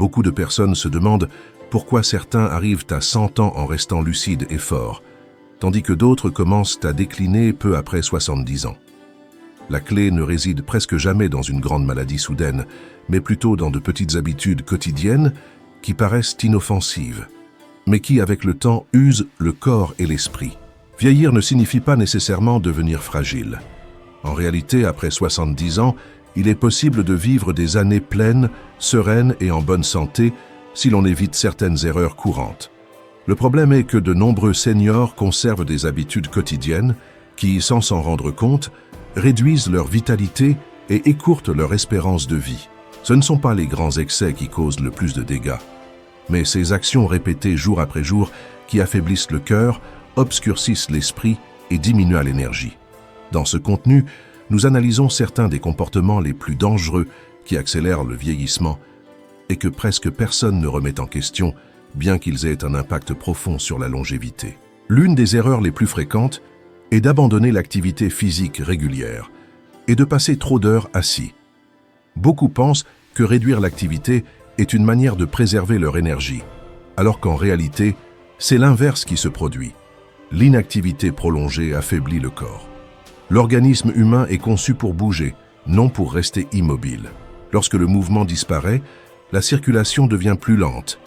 Beaucoup de personnes se demandent pourquoi certains arrivent à 100 ans en restant lucides et forts, tandis que d'autres commencent à décliner peu après 70 ans. La clé ne réside presque jamais dans une grande maladie soudaine, mais plutôt dans de petites habitudes quotidiennes qui paraissent inoffensives, mais qui, avec le temps, usent le corps et l'esprit. Vieillir ne signifie pas nécessairement devenir fragile. En réalité, après 70 ans, il est possible de vivre des années pleines, sereines et en bonne santé si l'on évite certaines erreurs courantes. Le problème est que de nombreux seniors conservent des habitudes quotidiennes qui, sans s'en rendre compte, réduisent leur vitalité et écourtent leur espérance de vie. Ce ne sont pas les grands excès qui causent le plus de dégâts, mais ces actions répétées jour après jour qui affaiblissent le cœur, obscurcissent l'esprit et diminuent l'énergie. Dans ce contenu, nous analysons certains des comportements les plus dangereux qui accélèrent le vieillissement et que presque personne ne remet en question, bien qu'ils aient un impact profond sur la longévité. L'une des erreurs les plus fréquentes est d'abandonner l'activité physique régulière et de passer trop d'heures assis. Beaucoup pensent que réduire l'activité est une manière de préserver leur énergie, alors qu'en réalité, c'est l'inverse qui se produit. L'inactivité prolongée affaiblit le corps. L'organisme humain est conçu pour bouger, non pour rester immobile. Lorsque le mouvement disparaît, la circulation devient plus lente.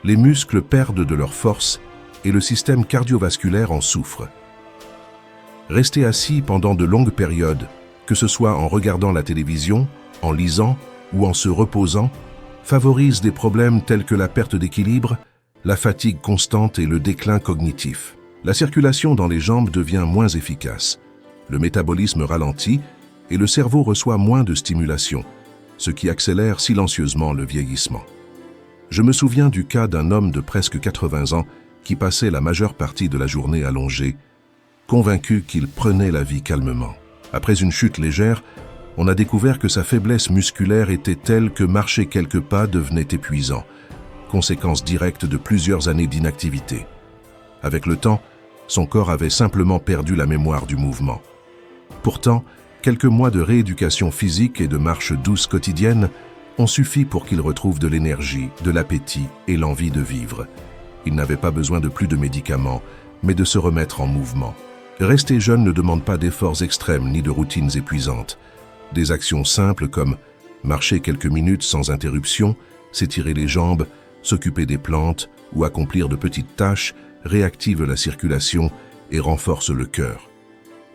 Les muscles perdent de leur force et le système cardiovasculaire en souffre. Rester assis pendant de longues périodes, que ce soit en regardant la télévision, en lisant ou en se reposant, favorise des problèmes tels que la perte d'équilibre, la fatigue constante et le déclin cognitif. La circulation dans les jambes devient moins efficace. Le métabolisme ralentit et le cerveau reçoit moins de stimulation, ce qui accélère silencieusement le vieillissement. Je me souviens du cas d'un homme de presque 80 ans qui passait la majeure partie de la journée allongé, convaincu qu'il prenait la vie calmement. Après une chute légère, on a découvert que sa faiblesse musculaire était telle que marcher quelques pas devenait épuisant, conséquence directe de plusieurs années d'inactivité. Avec le temps, son corps avait simplement perdu la mémoire du mouvement. Pourtant, quelques mois de rééducation physique et de marche douce quotidienne ont suffi pour qu'il retrouve de l'énergie, de l'appétit et l'envie de vivre. Il n'avait pas besoin de plus de médicaments, mais de se remettre en mouvement. Rester jeune ne demande pas d'efforts extrêmes ni de routines épuisantes. Des actions simples comme marcher quelques minutes sans interruption, s'étirer les jambes, s'occuper des plantes ou accomplir de petites tâches réactivent la circulation et renforcent le cœur.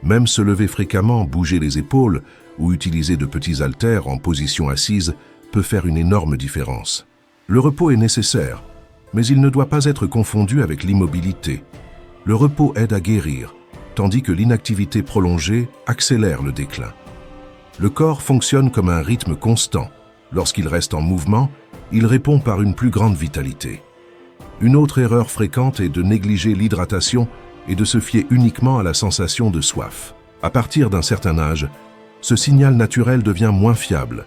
Même se lever fréquemment, bouger les épaules ou utiliser de petits haltères en position assise peut faire une énorme différence. Le repos est nécessaire, mais il ne doit pas être confondu avec l'immobilité. Le repos aide à guérir, tandis que l'inactivité prolongée accélère le déclin. Le corps fonctionne comme un rythme constant. Lorsqu'il reste en mouvement, il répond par une plus grande vitalité. Une autre erreur fréquente est de négliger l'hydratation et de se fier uniquement à la sensation de soif. À partir d'un certain âge, ce signal naturel devient moins fiable,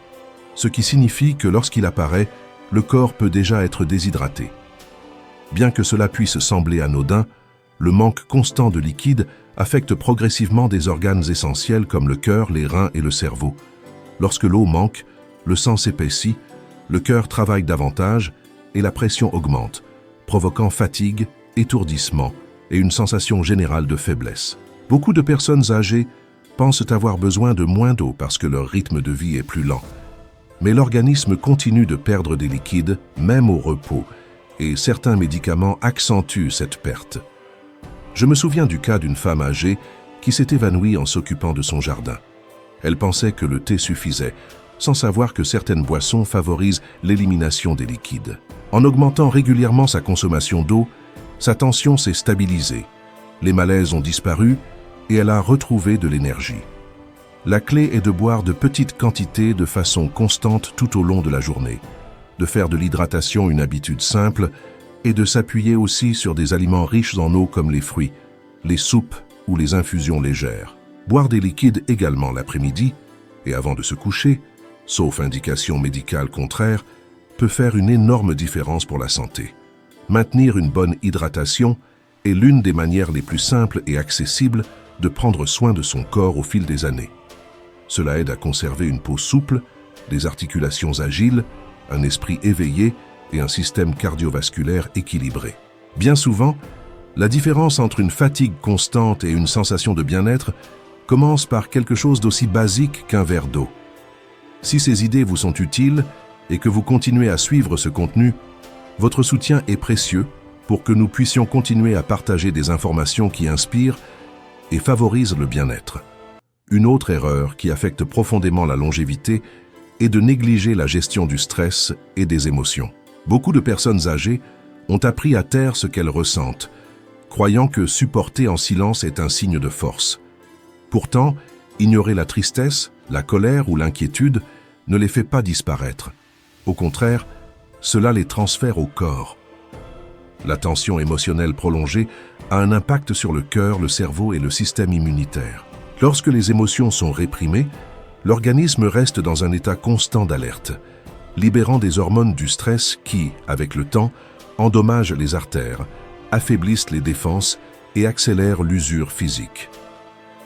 ce qui signifie que lorsqu'il apparaît, le corps peut déjà être déshydraté. Bien que cela puisse sembler anodin, le manque constant de liquide affecte progressivement des organes essentiels comme le cœur, les reins et le cerveau. Lorsque l'eau manque, le sang s'épaissit, le cœur travaille davantage et la pression augmente, provoquant fatigue, étourdissement et une sensation générale de faiblesse. Beaucoup de personnes âgées pensent avoir besoin de moins d'eau parce que leur rythme de vie est plus lent. Mais l'organisme continue de perdre des liquides, même au repos, et certains médicaments accentuent cette perte. Je me souviens du cas d'une femme âgée qui s'est évanouie en s'occupant de son jardin. Elle pensait que le thé suffisait, sans savoir que certaines boissons favorisent l'élimination des liquides. En augmentant régulièrement sa consommation d'eau, sa tension s'est stabilisée, les malaises ont disparu et elle a retrouvé de l'énergie. La clé est de boire de petites quantités de façon constante tout au long de la journée, de faire de l'hydratation une habitude simple et de s'appuyer aussi sur des aliments riches en eau comme les fruits, les soupes ou les infusions légères. Boire des liquides également l'après-midi et avant de se coucher, sauf indication médicale contraire, peut faire une énorme différence pour la santé. Maintenir une bonne hydratation est l'une des manières les plus simples et accessibles de prendre soin de son corps au fil des années. Cela aide à conserver une peau souple, des articulations agiles un esprit éveillé et un système cardiovasculaire équilibré. Bien souvent, la différence entre une fatigue constante et une sensation de bien-être commence par quelque chose d'aussi basique qu'un verre d'eau. Si ces idées vous sont utiles et que vous continuez à suivre ce contenu, votre soutien est précieux pour que nous puissions continuer à partager des informations qui inspirent et favorisent le bien-être. Une autre erreur qui affecte profondément la longévité est de négliger la gestion du stress et des émotions. Beaucoup de personnes âgées ont appris à taire ce qu'elles ressentent, croyant que supporter en silence est un signe de force. Pourtant, ignorer la tristesse, la colère ou l'inquiétude ne les fait pas disparaître. Au contraire, cela les transfère au corps. La tension émotionnelle prolongée a un impact sur le cœur, le cerveau et le système immunitaire. Lorsque les émotions sont réprimées, l'organisme reste dans un état constant d'alerte, libérant des hormones du stress qui, avec le temps, endommagent les artères, affaiblissent les défenses et accélèrent l'usure physique.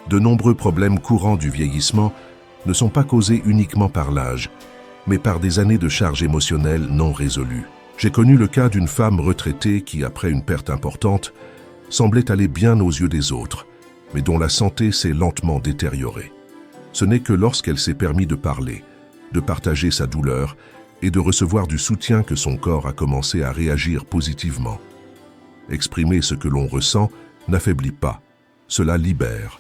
De nombreux problèmes courants du vieillissement ne sont pas causés uniquement par l'âge, mais par des années de charge émotionnelle non résolues. J'ai connu le cas d'une femme retraitée qui, après une perte importante, semblait aller bien aux yeux des autres, mais dont la santé s'est lentement détériorée. Ce n'est que lorsqu'elle s'est permis de parler, de partager sa douleur et de recevoir du soutien que son corps a commencé à réagir positivement. Exprimer ce que l'on ressent n'affaiblit pas, cela libère.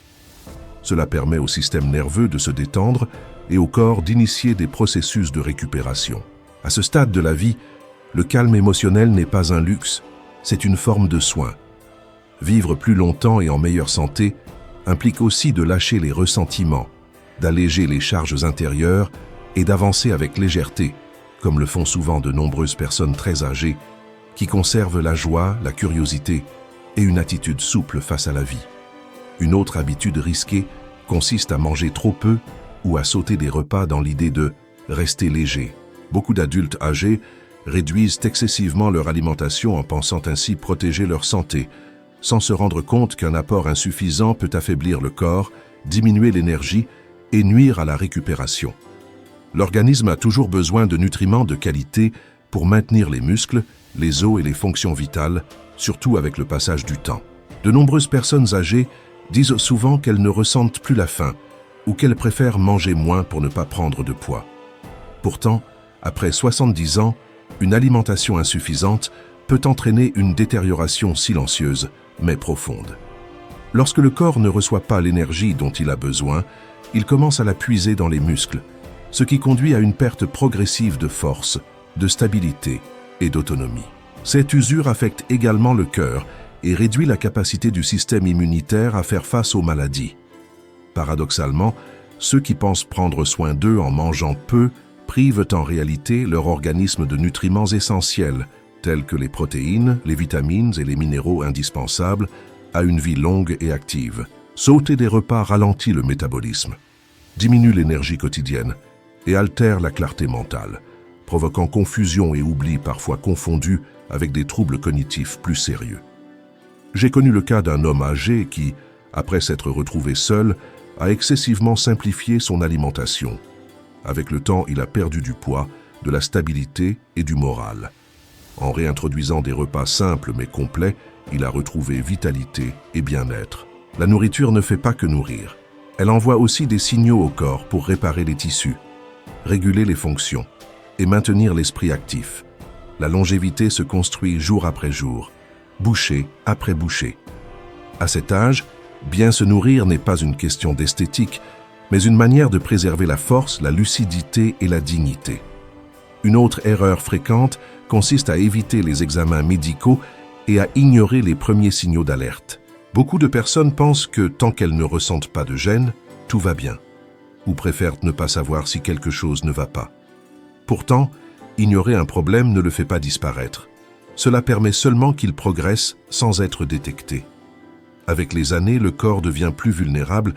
Cela permet au système nerveux de se détendre et au corps d'initier des processus de récupération. À ce stade de la vie, le calme émotionnel n'est pas un luxe, c'est une forme de soin. Vivre plus longtemps et en meilleure santé implique aussi de lâcher les ressentiments, d'alléger les charges intérieures et d'avancer avec légèreté, comme le font souvent de nombreuses personnes très âgées, qui conservent la joie, la curiosité et une attitude souple face à la vie. Une autre habitude risquée consiste à manger trop peu ou à sauter des repas dans l'idée de rester léger. Beaucoup d'adultes âgés réduisent excessivement leur alimentation en pensant ainsi protéger leur santé, sans se rendre compte qu'un apport insuffisant peut affaiblir le corps, diminuer l'énergie et nuire à la récupération. L'organisme a toujours besoin de nutriments de qualité pour maintenir les muscles, les os et les fonctions vitales, surtout avec le passage du temps. De nombreuses personnes âgées disent souvent qu'elles ne ressentent plus la faim ou qu'elles préfèrent manger moins pour ne pas prendre de poids. Pourtant, après 70 ans, une alimentation insuffisante peut entraîner une détérioration silencieuse, mais profonde. Lorsque le corps ne reçoit pas l'énergie dont il a besoin, il commence à la puiser dans les muscles, ce qui conduit à une perte progressive de force, de stabilité et d'autonomie. Cette usure affecte également le cœur et réduit la capacité du système immunitaire à faire face aux maladies. Paradoxalement, ceux qui pensent prendre soin d'eux en mangeant peu privent en réalité leur organisme de nutriments essentiels, tels que les protéines, les vitamines et les minéraux indispensables à une vie longue et active. Sauter des repas ralentit le métabolisme, diminue l'énergie quotidienne et altère la clarté mentale, provoquant confusion et oubli parfois confondus avec des troubles cognitifs plus sérieux. J'ai connu le cas d'un homme âgé qui, après s'être retrouvé seul, a excessivement simplifié son alimentation. Avec le temps, il a perdu du poids, de la stabilité et du moral. En réintroduisant des repas simples mais complets, il a retrouvé vitalité et bien-être. La nourriture ne fait pas que nourrir. Elle envoie aussi des signaux au corps pour réparer les tissus, réguler les fonctions et maintenir l'esprit actif. La longévité se construit jour après jour, bouchée après bouchée. À cet âge, bien se nourrir n'est pas une question d'esthétique, mais une manière de préserver la force, la lucidité et la dignité. Une autre erreur fréquente consiste à éviter les examens médicaux et à ignorer les premiers signaux d'alerte. Beaucoup de personnes pensent que tant qu'elles ne ressentent pas de gêne, tout va bien, ou préfèrent ne pas savoir si quelque chose ne va pas. Pourtant, ignorer un problème ne le fait pas disparaître. Cela permet seulement qu'il progresse sans être détecté. Avec les années, le corps devient plus vulnérable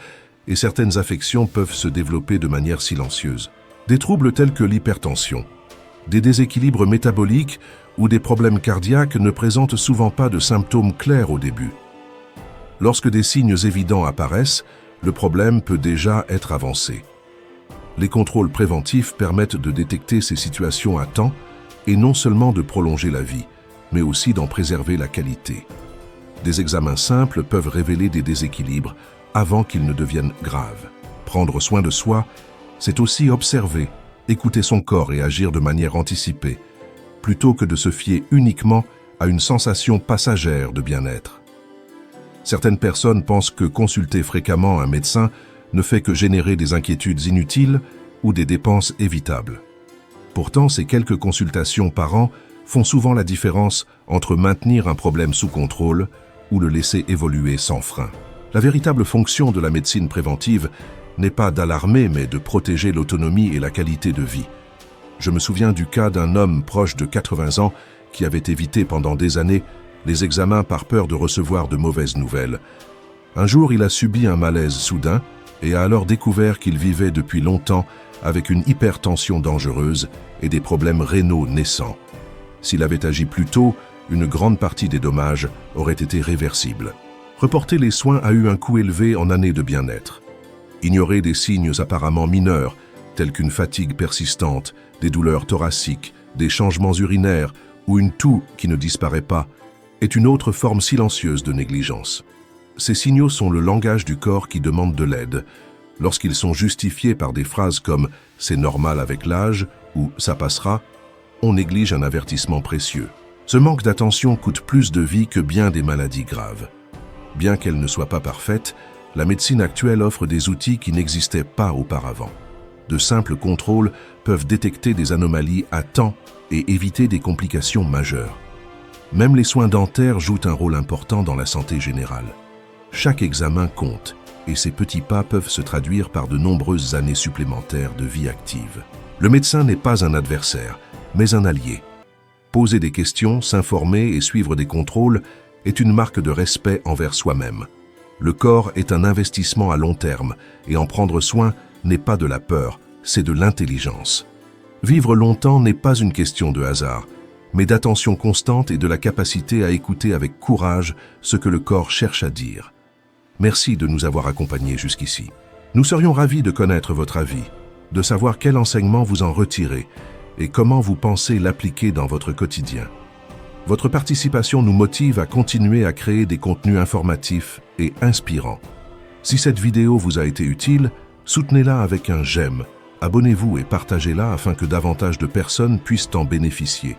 et certaines affections peuvent se développer de manière silencieuse. Des troubles tels que l'hypertension, des déséquilibres métaboliques ou des problèmes cardiaques ne présentent souvent pas de symptômes clairs au début. Lorsque des signes évidents apparaissent, le problème peut déjà être avancé. Les contrôles préventifs permettent de détecter ces situations à temps est non seulement de prolonger la vie, mais aussi d'en préserver la qualité. Des examens simples peuvent révéler des déséquilibres avant qu'ils ne deviennent graves. Prendre soin de soi, c'est aussi observer, écouter son corps et agir de manière anticipée, plutôt que de se fier uniquement à une sensation passagère de bien-être. Certaines personnes pensent que consulter fréquemment un médecin ne fait que générer des inquiétudes inutiles ou des dépenses évitables. Pourtant, ces quelques consultations par an font souvent la différence entre maintenir un problème sous contrôle ou le laisser évoluer sans frein. La véritable fonction de la médecine préventive n'est pas d'alarmer, mais de protéger l'autonomie et la qualité de vie. Je me souviens du cas d'un homme proche de 80 ans qui avait évité pendant des années les examens par peur de recevoir de mauvaises nouvelles. Un jour, il a subi un malaise soudain et a alors découvert qu'il vivait depuis longtemps avec une hypertension dangereuse et des problèmes rénaux naissants. S'il avait agi plus tôt, une grande partie des dommages auraient été réversibles. Reporter les soins a eu un coût élevé en années de bien-être. Ignorer des signes apparemment mineurs, tels qu'une fatigue persistante, des douleurs thoraciques, des changements urinaires ou une toux qui ne disparaît pas, est une autre forme silencieuse de négligence. Ces signaux sont le langage du corps qui demande de l'aide. Lorsqu'ils sont justifiés par des phrases comme « c'est normal avec l'âge » ou « ça passera », on néglige un avertissement précieux. Ce manque d'attention coûte plus de vies que bien des maladies graves. Bien qu'elle ne soit pas parfaite, la médecine actuelle offre des outils qui n'existaient pas auparavant. De simples contrôles peuvent détecter des anomalies à temps et éviter des complications majeures. Même les soins dentaires jouent un rôle important dans la santé générale. Chaque examen compte, et ces petits pas peuvent se traduire par de nombreuses années supplémentaires de vie active. Le médecin n'est pas un adversaire, mais un allié. Poser des questions, s'informer et suivre des contrôles est une marque de respect envers soi-même. Le corps est un investissement à long terme, et en prendre soin n'est pas de la peur, c'est de l'intelligence. Vivre longtemps n'est pas une question de hasard, mais d'attention constante et de la capacité à écouter avec courage ce que le corps cherche à dire. Merci de nous avoir accompagnés jusqu'ici. Nous serions ravis de connaître votre avis, de savoir quel enseignement vous en retirez et comment vous pensez l'appliquer dans votre quotidien. Votre participation nous motive à continuer à créer des contenus informatifs et inspirants. Si cette vidéo vous a été utile, soutenez-la avec un j'aime, abonnez-vous et partagez-la afin que davantage de personnes puissent en bénéficier.